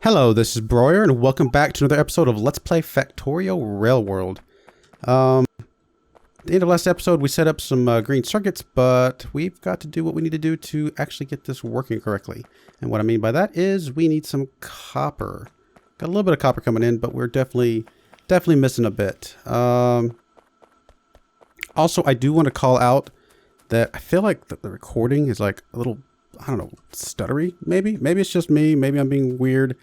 Hello, this is Broyar, and welcome back to another episode of Let's Play Factorio Railworld. At the end of last episode, we set up some green circuits, but we've got to do what we need to do to actually get this working correctly. And what I mean by that is we need some copper. Got a little bit of copper coming in, but we're definitely missing a bit. Also, I do want to call out that I feel like the recording is like a little, I don't know, stuttery, maybe? Maybe it's just me. Maybe I'm being weird.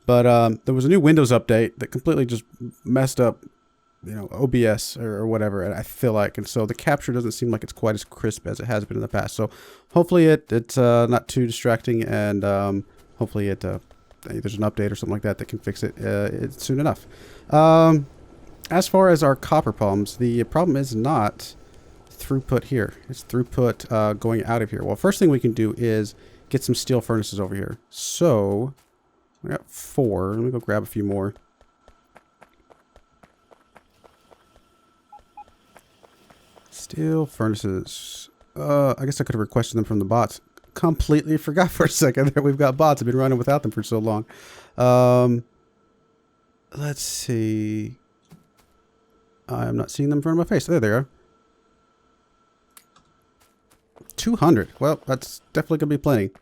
But there was a new Windows update that completely just messed up, you know, OBS or whatever, and I feel like. And so the capture doesn't seem like it's quite as crisp as it has been in the past. So hopefully it's not too distracting, and hopefully there's an update or something like that that can fix it soon enough. As far as our copper problems, the problem is not throughput here. It's throughput going out of here. Well, first thing we can do is get some steel furnaces over here. So we got 4. Let me go grab a few more. Steel furnaces. I guess I could have requested them from the bots. Completely forgot for a second that we've got bots. I've been running without them for so long. Let's see. I'm not seeing them in front of my face. There they are. 200. Well, that's definitely going to be plenty. Do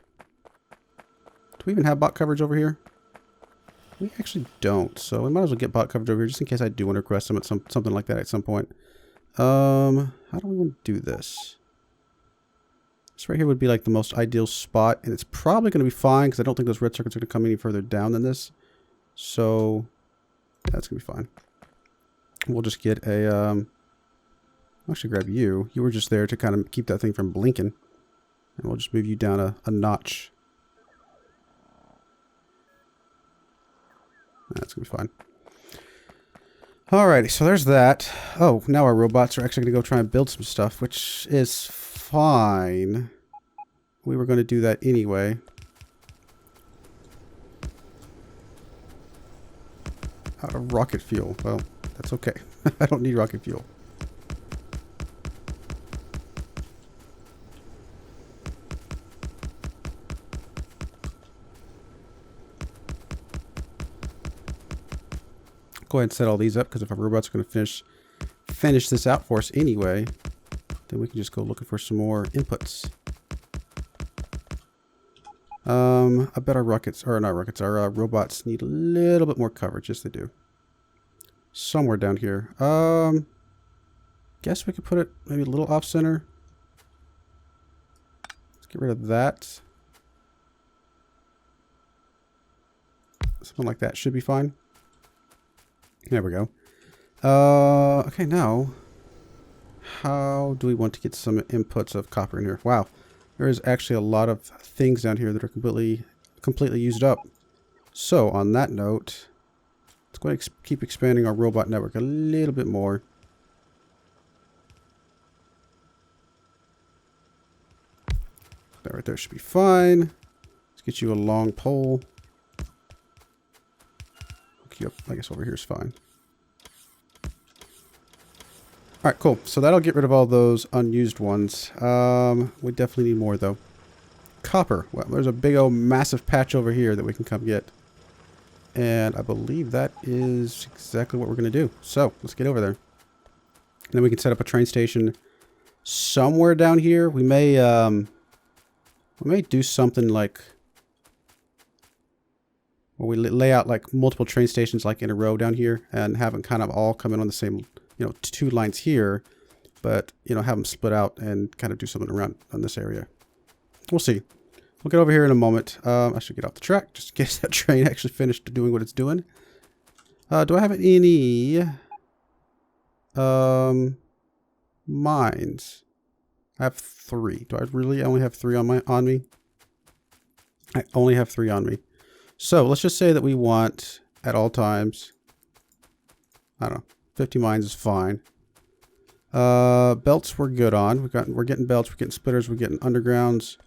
we even have bot coverage over here? We actually don't, so we might as well get bot coverage over here just in case I do want to request some at something like that at some point. How do we want to do this? This right here would be like the most ideal spot, and it's probably going to be fine because I don't think those red circuits are going to come any further down than this. So that's going to be fine. We'll just get a I'll actually grab you. You were just there to kind of keep that thing from blinking. And we'll just move you down a notch. That's going to be fine. Alrighty, so there's that. Oh, now our robots are actually going to go try and build some stuff, which is fine. We were going to do that anyway. Out of rocket fuel. Well, that's okay. I don't need rocket fuel. Go ahead and set all these up, because if our robot's going to finish this out for us anyway, then we can just go looking for some more inputs. I bet our rockets, or not rockets, our robots need a little bit more coverage. Yes, they do. Somewhere down here. Guess we could put it maybe a little off center. Let's get rid of that. Something like that should be fine. There we go. Okay, now, how do we want to get some inputs of copper in here? Wow, there is actually a lot of things down here that are completely used up. So, on that note, let's go ahead and keep expanding our robot network a little bit more. That right there should be fine. Let's get you a long pole. Yep, I guess over here is fine. Alright, cool. So that'll get rid of all those unused ones. We definitely need more, though. Copper. Well, there's a big old massive patch over here that we can come get. And I believe that is exactly what we're going to do. So, let's get over there. And then we can set up a train station somewhere down here. We may do something like, where we lay out like multiple train stations like in a row down here and have them kind of all come in on the same, you know, 2 lines here, but, you know, have them split out and kind of do something around on this area. We'll see. We'll get over here in a moment. I should get off the track just in case that train actually finished doing what it's doing. Do I have any mines? I have 3. Do I really only have 3 on me? I only have 3 on me. So let's just say that we want at all times, I don't know, 50 mines is fine. Belts we're good on. We're getting belts, we're getting splitters, we're getting undergrounds,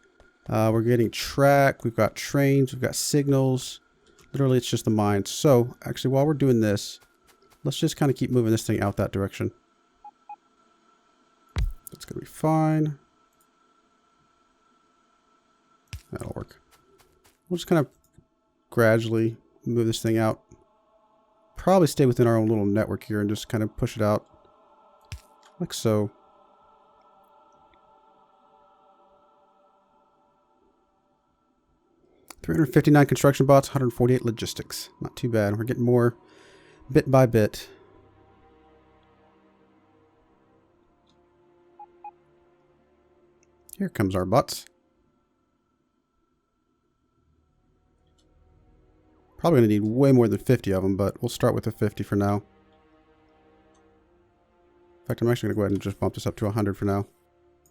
we're getting track, we've got trains, we've got signals. Literally it's just the mines. So actually while we're doing this, let's just kind of keep moving this thing out that direction. That's gonna be fine. That'll work. We'll just kind of gradually move this thing out. Probably stay within our own little network here and just kind of push it out like so. $359 construction bots, 148 logistics. Not too bad. We're getting more bit by bit. Here comes our bots. Probably going to need way more than 50 of them, but we'll start with the 50 for now. In fact, I'm actually going to go ahead and just bump this up to 100 for now.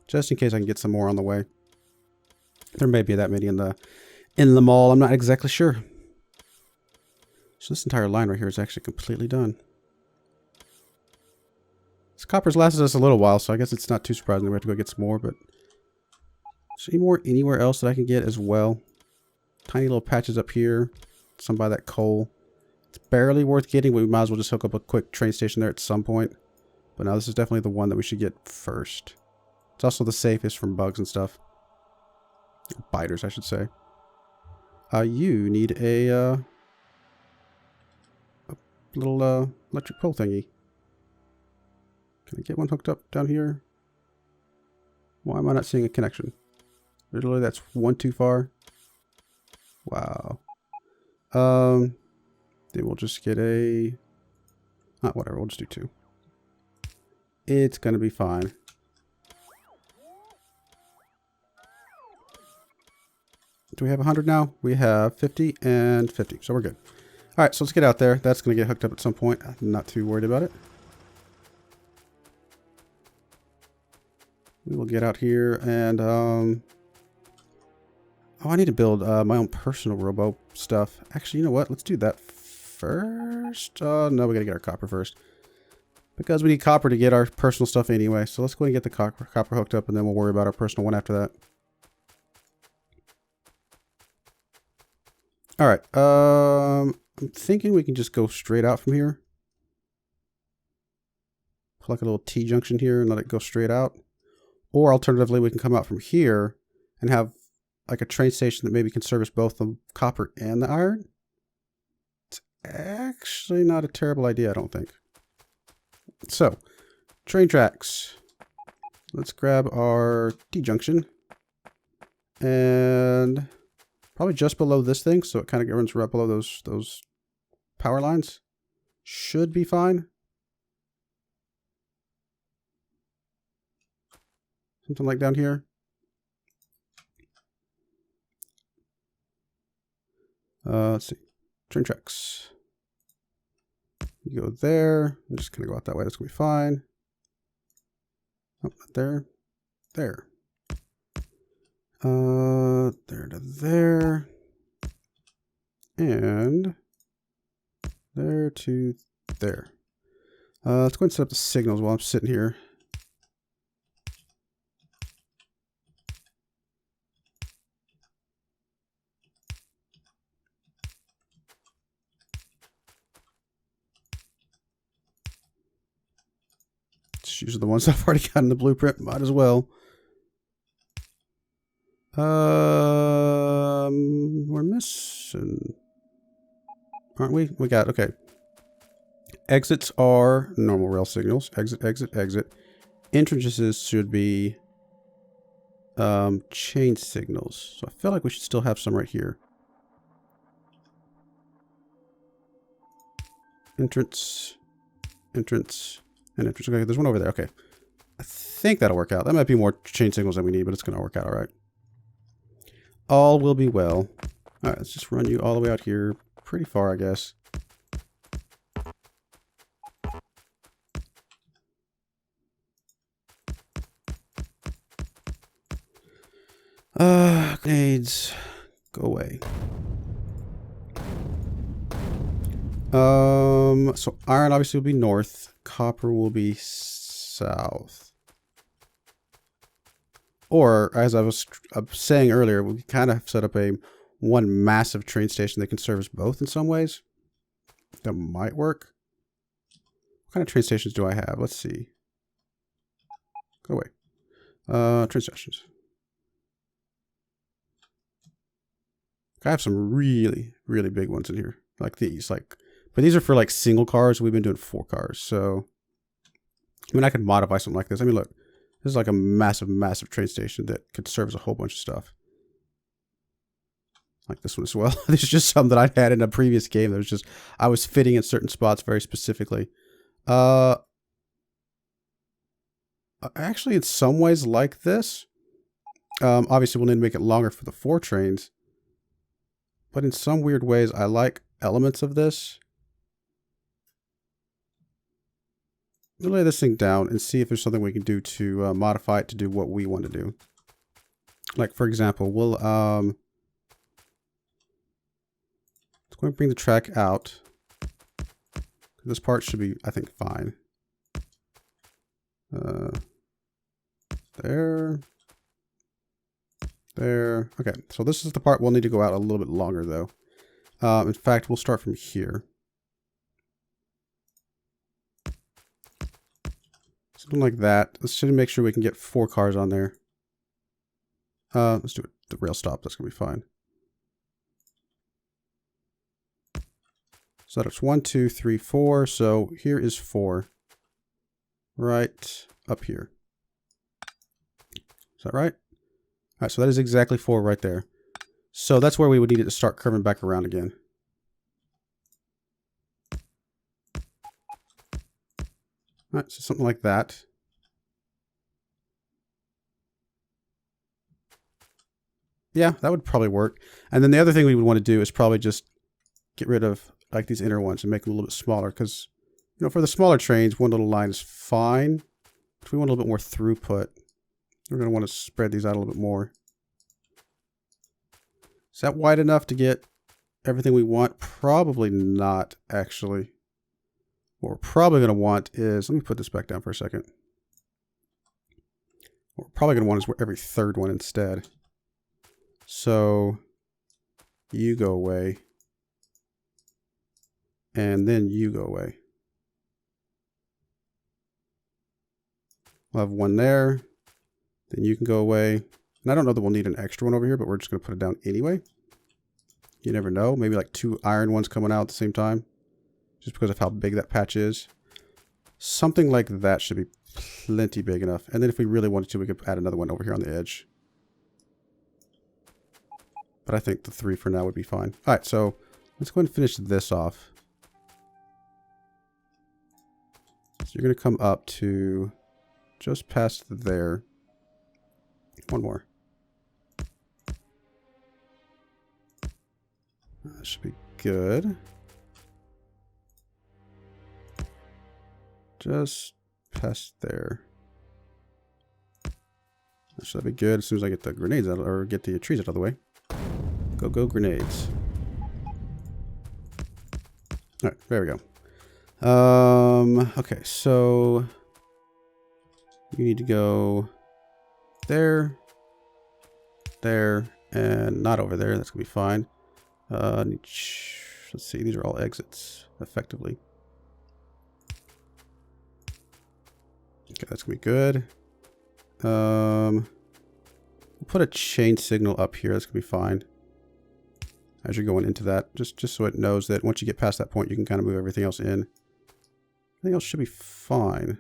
Just in case I can get some more on the way. There may be that many in the mall. I'm not exactly sure. So this entire line right here is actually completely done. This copper's lasted us a little while, so I guess it's not too surprising that we have to go get some more, but is there any more anywhere else that I can get as well? Tiny little patches up here. Some by that coal. It's barely worth getting, but we might as well just hook up a quick train station there at some point. But now this is definitely the one that we should get first. It's also the safest from bugs and stuff. Biters, I should say. You need a little electric pole thingy. Can I get one hooked up down here? Why am I not seeing a connection? Literally, that's one too far. Wow. Then we'll just get a... whatever, we'll just do 2. It's gonna be fine. Do we have 100 now? We have 50 and 50, so we're good. Alright, so let's get out there. That's gonna get hooked up at some point. I'm not too worried about it. We will get out here and, oh, I need to build my own personal robo stuff. Actually, you know what? Let's do that first. No, we gotta get our copper first. Because we need copper to get our personal stuff anyway. So let's go ahead and get the copper hooked up and then we'll worry about our personal one after that. Alright, I'm thinking we can just go straight out from here. Put like a little T-junction here and let it go straight out. Or alternatively, we can come out from here and have like a train station that maybe can service both the copper and the iron. It's actually not a terrible idea, I don't think. So, train tracks. Let's grab our T-junction. And probably just below this thing, so it kind of runs right below those power lines. Should be fine. Something like down here. Let's see. Train tracks. You go there. I'm just going to go out that way. That's going to be fine. Oh, not there. There. There to there. And there to there. Let's go ahead and set up the signals while I'm sitting here. Use the ones I've already got in the blueprint. Might as well. We're missing, aren't we? We got, okay. Exits are normal rail signals. Exit, exit, exit. Entrances should be chain signals. So I feel like we should still have some right here. Entrance, entrance. And entrance. Okay, there's one over there. Okay. I think that'll work out. That might be more chain signals than we need, but it's going to work out all right. All will be well. All right, let's just run you all the way out here. Pretty far, I guess. Grenades. Go away. So iron obviously will be north. Copper will be south. Or, as I was saying earlier, we kind of set up one massive train station that can service both in some ways. That might work. What kind of train stations do I have? Let's see. Go away. Train stations. I have some really, really big ones in here. like these, like, but these are for like single cars. We've been doing 4 cars. So, I mean, I could modify something like this. I mean, look, this is like a massive, massive train station that could service a whole bunch of stuff. Like this one as well. This is just something that I had in a previous game that was just, I was fitting in certain spots very specifically. Actually, in some ways like this. Obviously, we'll need to make it longer for the 4 trains. But in some weird ways, I like elements of this. We'll lay this thing down and see if there's something we can do to modify it to do what we want to do. Like, for example, we'll let's go and bring the track out. This part should be, I think, fine. There. There. Okay, so this is the part we'll need to go out a little bit longer, though. In fact, we'll start from here. Something like that. Let's just make sure we can get 4 cars on there. Let's do it. The rail stop. That's going to be fine. So that's 1, 2, 3, 4. So here is 4. Right up here. Is that right? All right, so that is exactly 4 right there. So that's where we would need it to start curving back around again. All right, so something like that. Yeah, that would probably work. And then the other thing we would want to do is probably just get rid of like these inner ones and make them a little bit smaller, because, you know, for the smaller trains, one little line is fine. But if we want a little bit more throughput, we're going to want to spread these out a little bit more. Is that wide enough to get everything we want? Probably not, actually. What we're probably going to want is, let me put this back down for a second. What we're probably going to want is every 3rd one instead. So you go away. And then you go away. We'll have one there. Then you can go away. And I don't know that we'll need an extra one over here, but we're just going to put it down anyway. You never know. Maybe like 2 iron ones coming out at the same time. Just because of how big that patch is. Something like that should be plenty big enough. And then if we really wanted to, we could add another one over here on the edge. But I think the 3 for now would be fine. All right, so let's go ahead and finish this off. So you're going to come up to just past there. One more. That should be good. Just past there. That should be good as soon as I get the grenades out, or get the trees out of the way. Go grenades. All right, there we go. Okay, so you need to go there, there, and not over there. That's gonna be fine. Let's see, these are all exits, effectively. Okay, that's gonna be good. We'll put a chain signal up here. That's gonna be fine. As you're going into that, just so it knows that once you get past that point, you can kind of move everything else in. Everything else should be fine.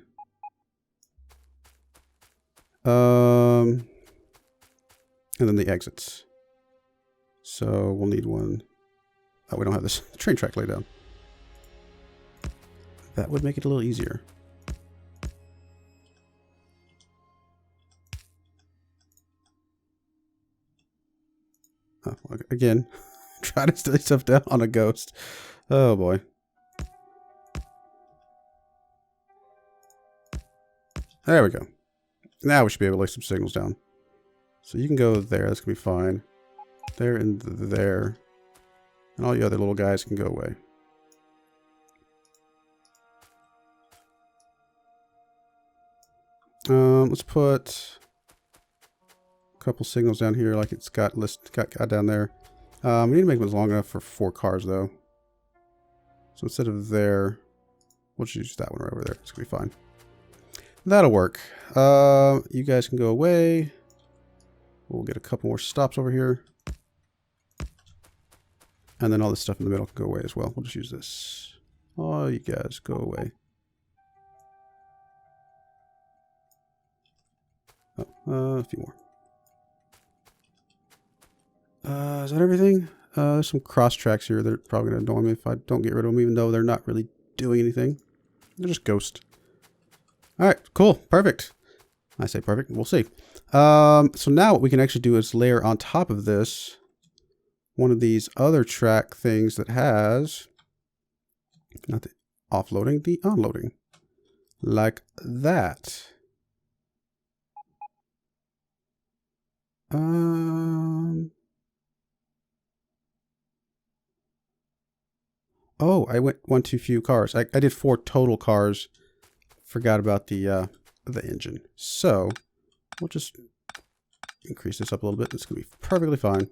And then the exits. So we'll need one. Oh, we don't have this train track laid down. That would make it a little easier. Oh, again, try to stay stuff down on a ghost. Oh boy. There we go. Now we should be able to lay some signals down. So you can go there. That's going to be fine. There and there. And all the other little guys can go away. Let's put a couple signals down here like it's got down there. We need to make them long enough for 4 cars though. So instead of there, we'll just use that one right over there. It's going to be fine. That'll work. You guys can go away. We'll get a couple more stops over here. And then all this stuff in the middle can go away as well. We'll just use this. Oh, you guys, go away. Oh, a few more. Is that everything? There's some cross tracks here that are probably going to annoy me if I don't get rid of them, even though they're not really doing anything. They're just ghost. All right, cool, perfect. I say perfect, we'll see. So now what we can actually do is layer on top of this one of these other track things that has, not the offloading, the unloading, like that. Oh, I went one too few cars. I did 4 total cars. Forgot about the engine. So we'll just increase this up a little bit. It's gonna be perfectly fine.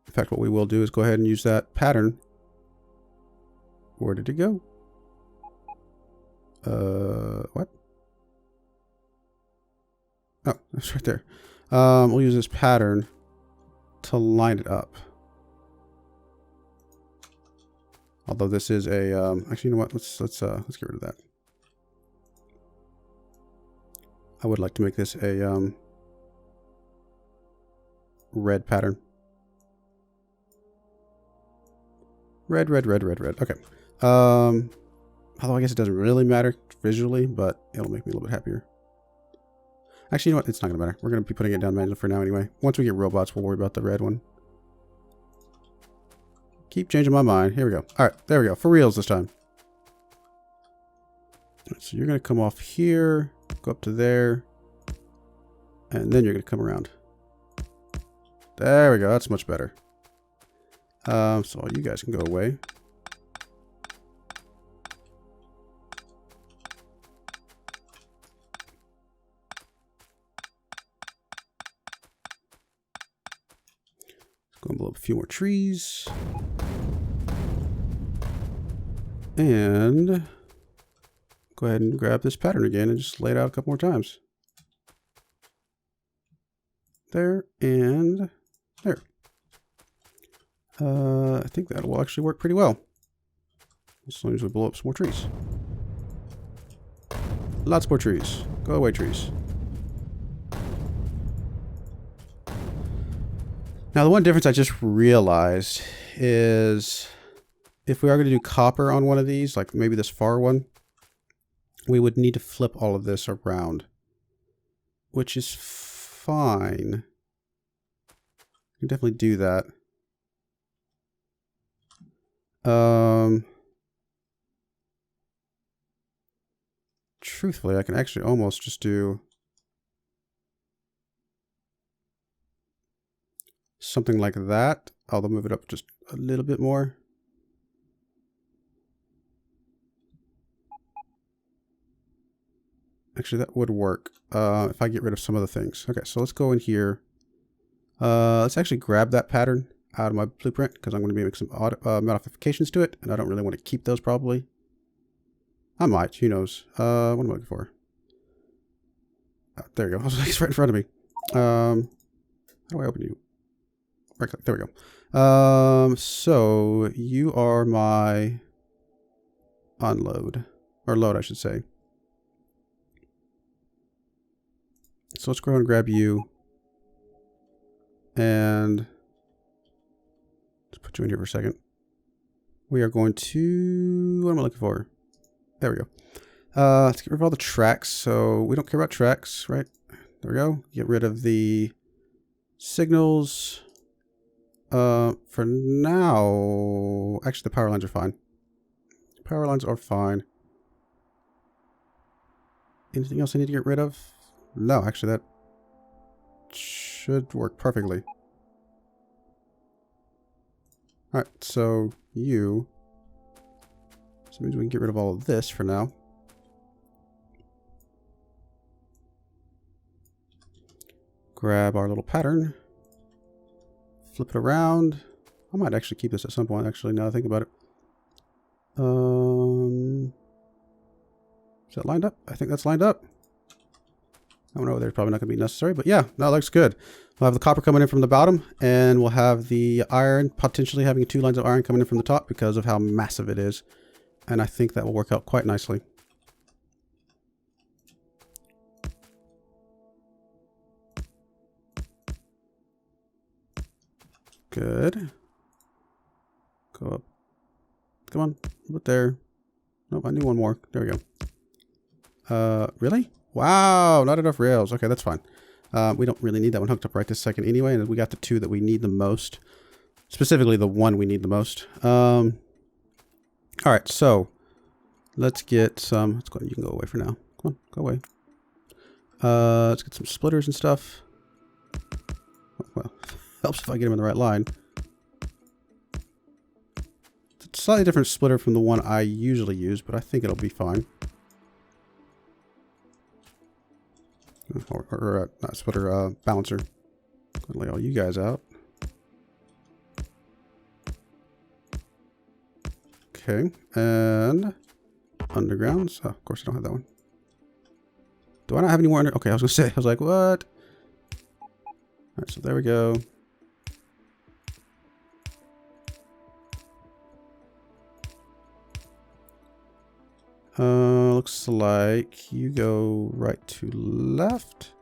In fact, what we will do is go ahead and use that pattern. Where did it go? What? Oh, that's right there. We'll use this pattern to line it up. Although this is a actually, you know what? Let's get rid of that. I would like to make this a red pattern. Red. Okay. Although I guess it doesn't really matter visually, but it'll make me a little bit happier. Actually, you know what? It's not going to matter. We're going to be putting it down manually for now anyway. Once we get robots, we'll worry about the red one. Keep changing my mind. Here we go. All right, there we go. For reals this time. Right, so you're going to come off here, go up to there, and then you're going to come around. There we go. That's much better. So all you guys can go away. Go and blow up a few more trees. And go ahead and grab this pattern again and just lay it out a couple more times. There and there. I think that will actually work pretty well. As long as we blow up some more trees. Lots more trees. Go away, trees. Now, the one difference I just realized is if we are going to do copper on one of these, like maybe this far one, we would need to flip all of this around, which is fine. You can definitely do that. Truthfully, I can actually almost just do something like that. I'll move it up just a little bit more. Actually, that would work if I get rid of some other things. Okay, so let's go in here. Let's actually grab that pattern out of my blueprint because I'm going to be making some modifications to it, and I don't really want to keep those probably. I might, who knows. What am I looking for? There you go. It's right in front of me. How do I open you? Right click. There we go. So you are my unload, or load, I should say. So let's go ahead and grab you. And let's put you in here for a second. We are going to, what am I looking for? There we go. Let's get rid of all the tracks. So we don't care about tracks, right? There we go. Get rid of the signals. For now, actually the power lines are fine. Power lines are fine. Anything else I need to get rid of? No, actually that should work perfectly. All right, so you. So maybe we can get rid of all of this for now. Grab our little pattern. Flip it around. I might actually keep this at some point, actually, now that I think about it. Is that lined up? I think that's lined up. I don't know, there's probably not going to be necessary, but yeah, that looks good. We'll have the copper coming in from the bottom, and we'll have the iron potentially having 2 lines of iron coming in from the top because of how massive it is. And I think that will work out quite nicely. Good. Go up. Come on, put there. Nope, I need one more. There we go. Really? Wow, not enough rails. Okay, that's fine. We don't really need that one hooked up right this second anyway, and we got the 2 that we need the most. Specifically, the 1 we need the most. All right, so let's get some. Let's go. You can go away for now. Come on, go away. Let's get some splitters and stuff. Well, helps if I get them in the right line. It's a slightly different splitter from the one I usually use, but I think it'll be fine. Or not splitter, balancer. Gonna lay all you guys out. Okay, and undergrounds. Oh, of course I don't have that one. Do I not have any more under? Okay, I was gonna say. I was like, what? All right, so there we go. Looks like you go right to left,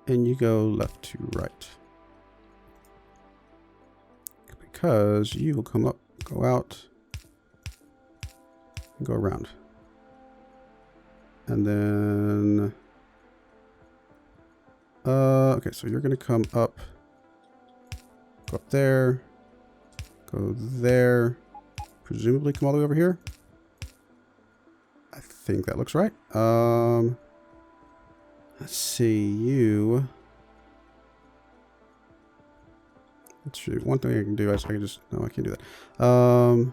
and you go left to right. Because you will come up, go out, and go around. And then, okay, so you're gonna come up, go up there, go there, presumably come all the way over here. I think that looks right. Let's see, you. Let's see, one thing I can do is I can just, no, I can't do that. All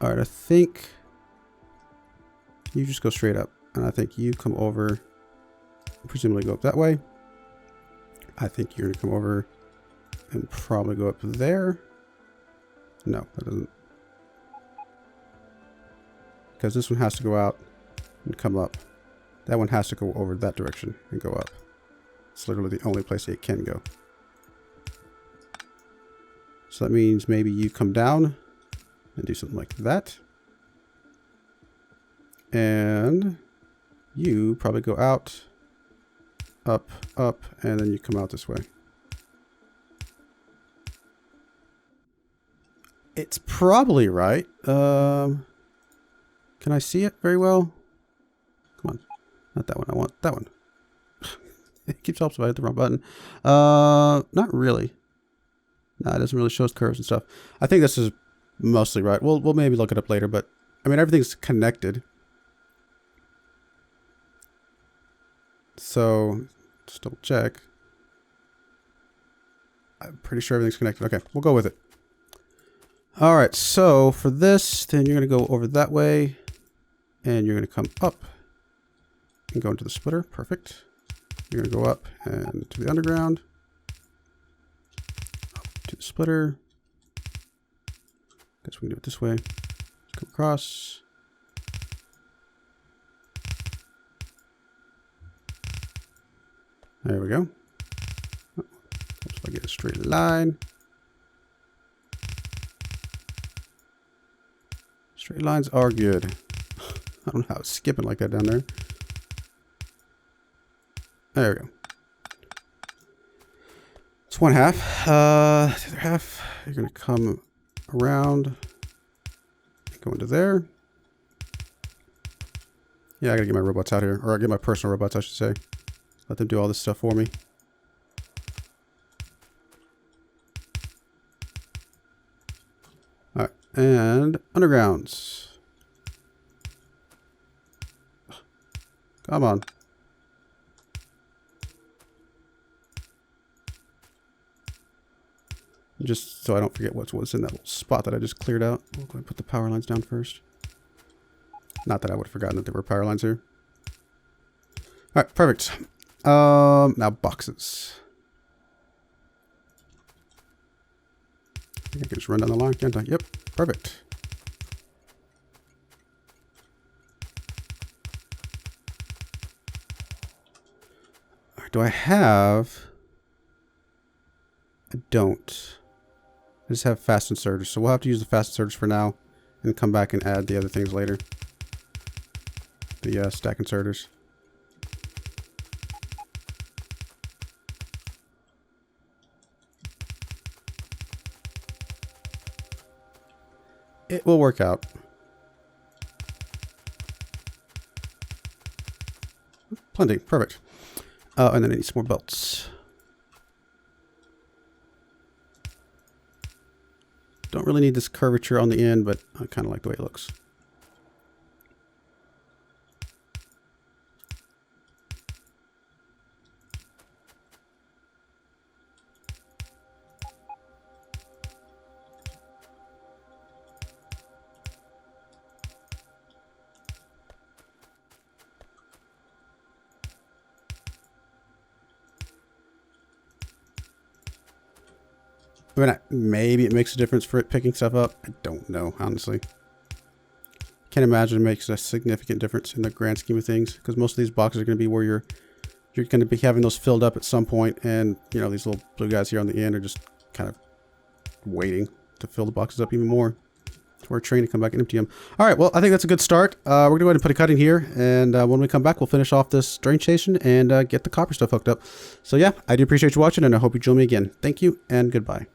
right, I think you just go straight up, and I think you come over, presumably go up that way. I think you're gonna come over and probably go up there. No, that doesn't. Because this one has to go out and come up. That one has to go over that direction and go up. It's literally the only place it can go. So that means maybe you come down and do something like that. And you probably go out, up, up, and then you come out this way. It's probably right. Can I see it very well? Come on. Not that one. I want that one. It keeps helps if I hit the wrong button. Not really. No, it doesn't really show us curves and stuff. I think this is mostly right. We'll maybe look it up later, but I mean, everything's connected. So just double check. I'm pretty sure everything's connected. Okay, we'll go with it. All right, so for this, then you're going to go over that way, and you're going to come up and go into the splitter. Perfect. You're going to go up and to the underground, up to the splitter. Guess we can do it this way. Come across. There we go. Oh, so I get a straight line. Straight lines are good. I don't know how it's skipping like that down there. There we go. It's one half. The other half, you're going to come around, go into there. Yeah, I got to get my robots out here, or get my personal robots, I should say. Let them do all this stuff for me. All right, and undergrounds. Come on. Just so I don't forget what's in that little spot that I just cleared out. We'll go and put the power lines down first. Not that I would have forgotten that there were power lines here. All right, perfect. Now boxes. I think I can just run down the line, can't I? Yep, perfect. do I have... I don't. I just have fast inserters, so we'll have to use the fast inserters for now and come back and add the other things later. The stack inserters. It will work out. Plenty, perfect. And then I need some more belts. Don't really need this curvature on the end, but I kind of like the way it looks. I mean, maybe it makes a difference for it picking stuff up. I don't know, honestly. Can't imagine it makes a significant difference in the grand scheme of things, because most of these boxes are going to be where you're going to be having those filled up at some point, and you know, these little blue guys here on the end are just kind of waiting to fill the boxes up even more. We're trained to come back and empty them. All right, well, I think that's a good start. We're going to go ahead and put a cut in here, and when we come back, we'll finish off this drain station and get the copper stuff hooked up. So yeah, I do appreciate you watching, and I hope you join me again. Thank you, and goodbye.